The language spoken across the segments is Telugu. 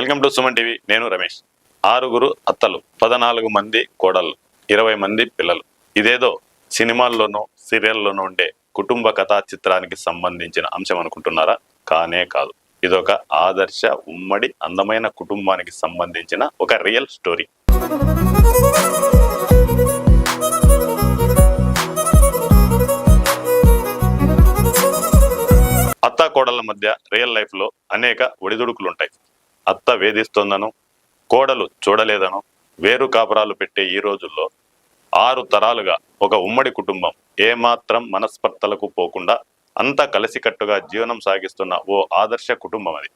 Welcome to Suman TV. నేను రమేష్. 6 అత్తలు, 14 మంది కోడళ్ళు, 20 మంది పిల్లలు. ఇదేదో సినిమాల్లోనో సీరియల్లోనో ఉండే కుటుంబ కథా చిత్రానికి సంబంధించిన అంశం అనుకుంటున్నారా? కానే కాదు. ఇదొక ఆదర్శ ఉమ్మడి అందమైన కుటుంబానికి సంబంధించిన ఒక రియల్ స్టోరీ. అత్త కోడళ్ళ మధ్య రియల్ లైఫ్ లో అనేక ఒడిదుడుకులుంటాయి. అత్త వేధిస్తోందనో, కోడలు చూడలేదనో వేరు కాపురాలు పెట్టే ఈ రోజుల్లో 6 తరాలుగా ఒక ఉమ్మడి కుటుంబం ఏమాత్రం మనస్పర్ధలకు పోకుండా అంతా కలిసికట్టుగా జీవనం సాగిస్తున్న ఓ ఆదర్శ కుటుంబం అది.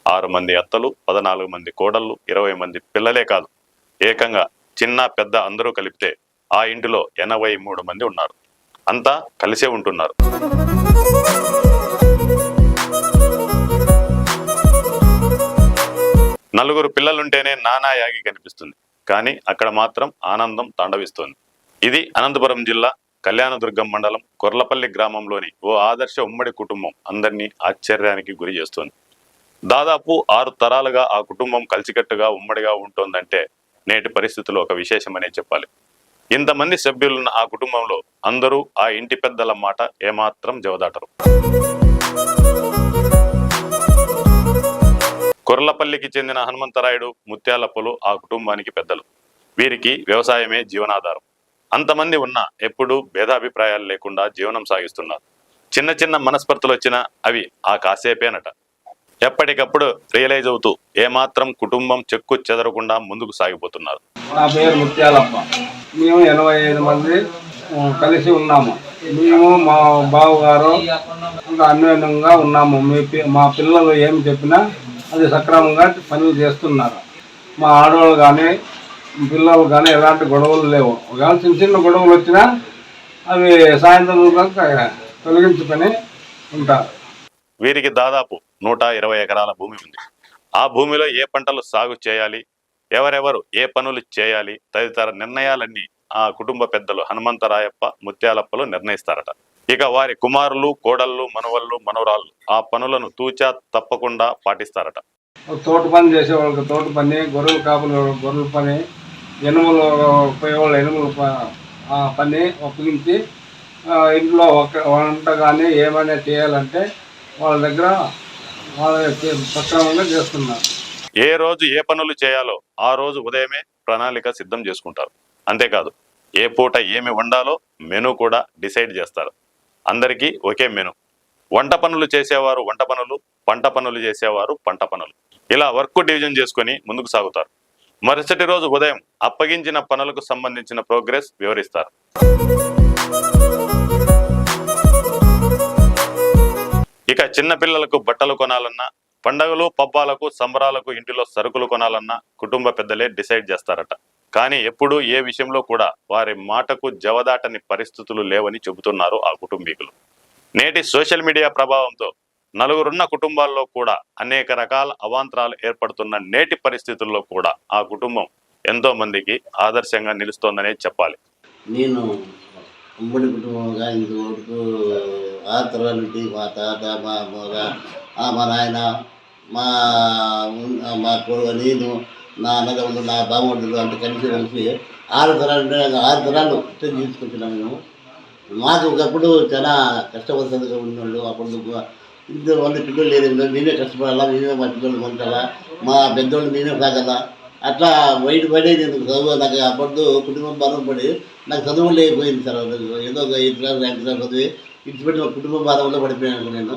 6 మంది అత్తలు, 14 మంది కోడళ్ళు, 20 మంది పిల్లలే కాదు, ఏకంగా చిన్న పెద్ద అందరూ కలిపితే ఆ ఇంటిలో 83 మంది ఉన్నారు. అంతా కలిసే ఉంటున్నారు. నలుగురు పిల్లలుంటేనే నానా యాగి కనిపిస్తుంది, కానీ అక్కడ మాత్రం ఆనందం తాండవిస్తోంది. ఇది అనంతపురం జిల్లా కళ్యాణదుర్గం మండలం కొర్లపల్లి గ్రామంలోని ఓ ఆదర్శ ఉమ్మడి కుటుంబం అందరినీ ఆశ్చర్యానికి గురి చేస్తోంది. దాదాపు 6 తరాలుగా ఆ కుటుంబం కలిసికట్టుగా ఉమ్మడిగా ఉంటోందంటే నేటి పరిస్థితుల్లో ఒక విశేషమనే చెప్పాలి. ఇంతమంది సభ్యులున్న ఆ కుటుంబంలో అందరూ ఆ ఇంటి పెద్దల మాట ఏమాత్రం జవదాటరు. కొర్లపల్లికి చెందిన హనుమంతరాయుడు, ముత్యాలప్పలు ఆ కుటుంబానికి పెద్దలు. వీరికి వ్యవసాయమే జీవనాధారం. అంతమంది ఉన్నా ఎప్పుడూ భేదాభిప్రాయాలు లేకుండా జీవనం సాగిస్తున్నారు. చిన్న చిన్న మనస్పర్ధలు వచ్చినా అవి ఆ కాసేపేనట. ఎప్పటికప్పుడు రియలైజ్ అవుతూ ఏమాత్రం కుటుంబం చెక్కు చెదరకుండా ముందుకు సాగిపోతున్నారు. నా పేరు ముత్యాలప్ప. మేము 85 మంది కలిసి ఉన్నాము. మేము మా బావగారు అన్యోన్యంగా ఉన్నాము. మా పిల్లలు ఏమి చెప్పినా అది సక్రమంగా పనులు చేస్తున్నారు. మా ఆడవాళ్ళు కానీ పిల్లలు కానీ ఎలాంటి గొడవలు లేవు. ఒకవేళ చిన్న చిన్న గొడవలు వచ్చినా అవి సాయంత్రం తొలగించుకొని ఉంటారు. వీరికి దాదాపు 120 ఎకరాల భూమి ఉంది. ఆ భూమిలో ఏ పంటలు సాగు చేయాలి, ఎవరెవరు ఏ పనులు చేయాలి తదితర నిర్ణయాలన్నీ ఆ కుటుంబ పెద్దలు హనుమంతరాయప్ప, ముత్యాలప్పలు నిర్ణయిస్తారట. ఇక వారి కుమారులు, కోడళ్ళు, మనవళ్ళు, మనవరాళ్ళు ఆ పనులను తూచా తప్పకుండా పాటిస్తారట. తోట పని చేసే వాళ్ళకి తోట పని, గొర్రెలు కాపులు గొర్రెల పని, ఎనుములు పోయేవాళ్ళు ఎనుములు పని ఒప్పించి ఇంట్లో వంట కానీ ఏమైనా చేయాలంటే వాళ్ళ దగ్గర వాళ్ళ సక్రమంగా చేస్తున్నారు. ఏ రోజు ఏ పనులు చేయాలో ఆ రోజు ఉదయమే ప్రణాళిక సిద్ధం చేసుకుంటారు. అంతేకాదు ఏ పూట ఏమి వండాలో మెనూ కూడా డిసైడ్ చేస్తారు. అందరికీ ఒకే మెను. వంట పనులు చేసేవారు వంట పనులు, పంట పనులు చేసేవారు పంట పనులు. ఇలా వర్క్ డివిజన్ చేసుకొని ముందుకు సాగుతారు. మరుసటి రోజు ఉదయం అప్పగించిన పనులకు సంబంధించిన ప్రోగ్రెస్ వివరిస్తారు. ఇక చిన్న పిల్లలకు బట్టలు కొనాలన్నా, పండగలు పబ్బాలకు సంబరాలకు ఇంటిలో సరుకులు కొనాలన్నా కుటుంబ పెద్దలే డిసైడ్ చేస్తారట. కానీ ఎప్పుడూ ఏ విషయంలో కూడా వారి మాటకు జవదాటని పరిస్థితులు లేవని చెబుతున్నారు ఆ కుటుంబీకులు. నేటి సోషల్ మీడియా ప్రభావంతో నలుగురున్న కుటుంబాల్లో కూడా అనేక రకాల అవాంతరాలు ఏర్పడుతున్న నేటి పరిస్థితుల్లో కూడా ఆ కుటుంబం ఎంతో మందికి ఆదర్శంగా నిలుస్తోందనే చెప్పాలి. నేను ఉమ్మడి కుటుంబంగా ఇంతవరకు 6 తరాల నుండి మా తాత, మా నాయన, మా నేను, నా అన్నదమ్ములు, నా బామ్మడులు అంటే కలిసి 6 తరాలు అంటే 6 తరాలు తీసుకొచ్చినాము మేము. మాకు ఒకప్పుడు చాలా కష్టపడుతుందిగా ఉన్నాడు. అప్పుడు ఇంతమంది పిల్లలు లేదు, మేమే కష్టపడాలా, మేమే మా పిల్లలు కొంటాలా, మా పెద్దోళ్ళు మేమే సాగాలా. అట్లా బయటపడి నేను చదువు నాకు అప్పుడు కుటుంబం బాధపడి నాకు చదువు లేకపోయింది సార్. ఏదో 8 క్లాస్ 9 క్లాస్ చదివి ఇచ్చిపెట్టి మా కుటుంబ బాధలో పడిపోయాను నేను.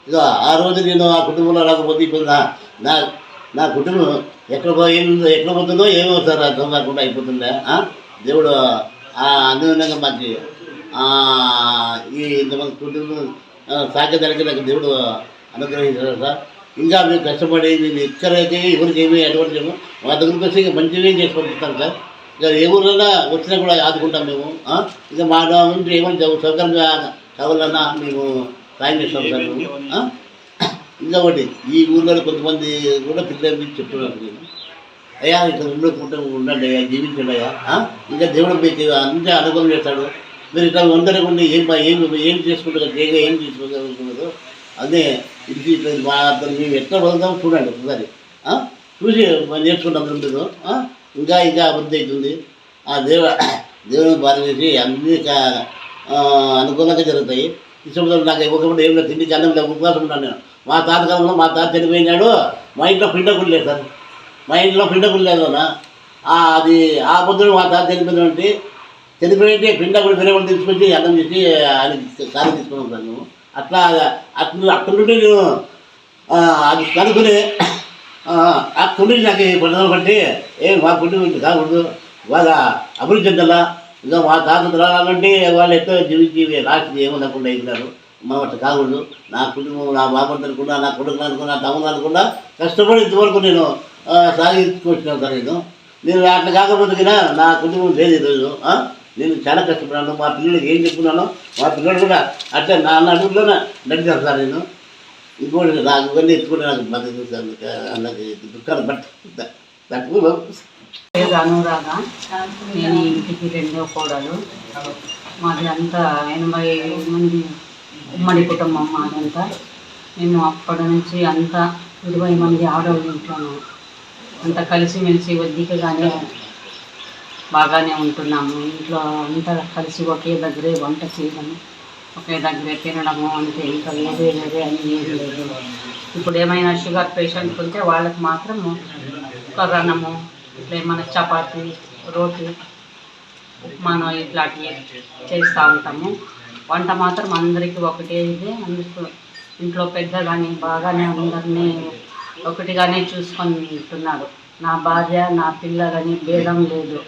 ఇక ఆ రోజు నేను ఆ కుటుంబంలో రాకపోతే ఇప్పుడు నా కుటుంబం ఎక్కడ పోతుందో ఏమో సార్ అర్థం కాకుండా అయిపోతుండే. దేవుడు అన్యోన్యంగా మాకు ఈ ఇంతమంది కుటుంబం సాకేదానికి నాకు దేవుడు అనుగ్రహించాడు సార్. ఇంకా మేము కష్టపడి మేము ఎక్కడైతే ఎవరికి ఏమి అటువంటి మా దగ్గరికి వస్తే ఇక మంచిగా చేసుకుంటాం సార్. ఇక ఏ ఊళ్ళన్నా వచ్చినా కూడా ఆదుకుంటాం మేము. ఇక మా నుంచి ఏమైనా సౌకర్యంగా కావాలన్నా మేము సాయం చేస్తాం సార్ మేము. ఇంకా ఒకటి ఈ ఊళ్ళో కొంతమంది కూడా పిల్లలు చెప్తున్నారు, నేను అయ్యా ఇక్కడ ఉండండి అయ్యా, జీవించండి అయ్యా, ఇంకా దేవుడు మీకు అంతే అనుకూలం చేస్తాడు. మీరు ఇట్లా ఉండకుండా ఏం చేసుకుంటారు, ఏం చేసుకోగలుగుతున్నారు. అదే ఇది మేము ఎట్లా వెళ్దాం చూడండి ఒకసారి. చూసి నేర్చుకుంటాం ఉంటుంది. ఇంకా ఇంకా అభివృద్ధి అవుతుంది. ఆ దేవుని బాధ చేసి అన్నీ అనుకూలంగా జరుగుతాయి. ఇష్టంతో నాకు ఒకప్పుడు ఏం లేదు, తిండికి అన్నం లేదు, ఉపవాసం ఉంటాను నేను. మా తాతకాలంలో మా తాత చనిపోయినాడు, మా ఇంట్లో పిండకులు లేదు సార్, మా ఇంట్లో పిండకులు లేదు అన్న. అది ఆ పొద్దున మా తాత చనిపోయినటువంటి చనిపోయింటే పిండకులు వేరే వాళ్ళు తీసుకొచ్చి అన్నం చేసి ఆయన కాలు తీసుకుని ఉంటాను మేము. అట్లా అక్కడి నుండి నేను అది కనుక్కుని అక్కడి నుంచి నాకు పట్టుదల బట్టి మా కుటుంబం కాకూడదు, వాళ్ళ అభివృద్ధి చెందాలా, ఇంకా మా తాత తరాలంటే వాళ్ళు ఎంతో జీవించి లాస్ట్ ఏమనుకుండా అయిపోయినారు. మనం అట్లా కాకూడదు. నా కుటుంబం, నా బాబు అనుకున్నా, నా కొడుకులు అనుకున్నా, నా తమ్ముడు అనుకున్నా కష్టపడి ఇంతవరకు నేను సాగించుకొచ్చినాను సార్. నేను అట్లా కాకపోతే కదా నా కుటుంబం లేదు ఈరోజు. నేను చాలా కష్టపడ్డాను. మా పిల్లలకి ఏం చెప్పుకున్నాను, మా పిల్లలు కూడా అట్లా నా అడుగులోనే నడిచాను సార్. నేను ఇంకోటి నాకు ఇవన్నీ ఎత్తుకుంటే నాకు మద్దతు చూసాను, నాకు దుఃఖాలు తక్కువ. పేరు అనురాధ. నేను ఇంటికి రెండో కోడలు. మాది అంతా 80 మంది ఉమ్మడి కుటుంబం మాదంతా. మేము అప్పటి నుంచి అంతా 20 మంది ఆడవాళ్ళు ఇంట్లోనూ అంతా కలిసిమెలిసి వద్దికగానే బాగానే ఉంటున్నాము. ఇంట్లో అంతా కలిసి ఒకే దగ్గరే వంట చేయడము, ఒకే దగ్గరే తినడము, అంతే. ఇంకా వేరే వేరే అని ఏం లేదు. ఇప్పుడు ఏమైనా షుగర్ పేషెంట్ ఉంటే వాళ్ళకి మాత్రం కరణము, ఇట్లా ఏమైనా చపాతి, రోటీ, ఉప్మానో ఇట్లాంటివి చేస్తూ ఉంటాము. వంట మాత్రం అందరికీ ఒకటే ఇదే. అందుకు ఇంట్లో పెద్ద కానీ బాగానే అందరినీ ఒకటిగానే చూసుకుంటున్నారు. నా భార్య, నా పిల్లలని భేదం లేదు.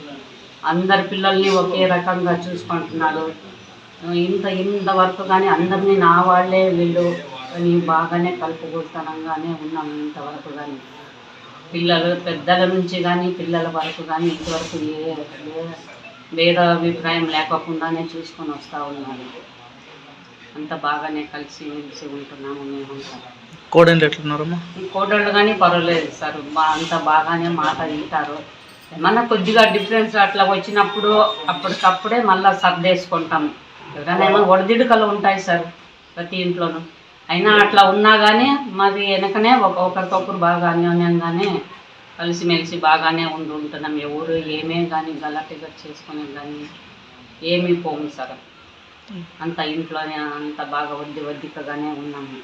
అందరి పిల్లల్ని ఒకే రకంగా చూసుకుంటున్నారు. ఇంతవరకు కానీ అందరినీ నా వాళ్ళే వీళ్ళు అని బాగానే కలుపుగోలుతనంగానే ఉన్నాము ఇంతవరకు. కానీ పిల్లలు పెద్దల నుంచి కానీ పిల్లల వరకు కానీ ఇంతవరకు ఏ భేద అభిప్రాయం లేకోకుండానే చూసుకొని వస్తూ ఉన్నాను. అంత బాగానే కలిసి మెలిసి ఉంటున్నాము మేమంతా. కోడళ్ళు ఎట్లున్నారమ్మా? కోడళ్ళు కానీ పర్వాలేదు సార్, అంతా బాగానే మాట వింటారు. ఏమన్నా కొద్దిగా డిఫరెన్స్ అట్లా వచ్చినప్పుడు అప్పటికప్పుడే మళ్ళీ సర్దేసుకుంటాం. ఎవరైనా ఏమో ఒడిదిడుకలు ఉంటాయి సార్ ప్రతి ఇంట్లోనూ. అయినా అట్లా ఉన్నా కానీ మరి వెనకనే ఒకరికొకరు బాగా అన్యోన్యంగానే కలిసిమెలిసి బాగానే ఉంటున్నాం. ఎవరు ఏమే కానీ గలటిగా చేసుకునే కానీ ఏమీ పోము సార్. అంత ఇంట్లోనే అంత బాగా వద్దికగానే ఉన్నాము.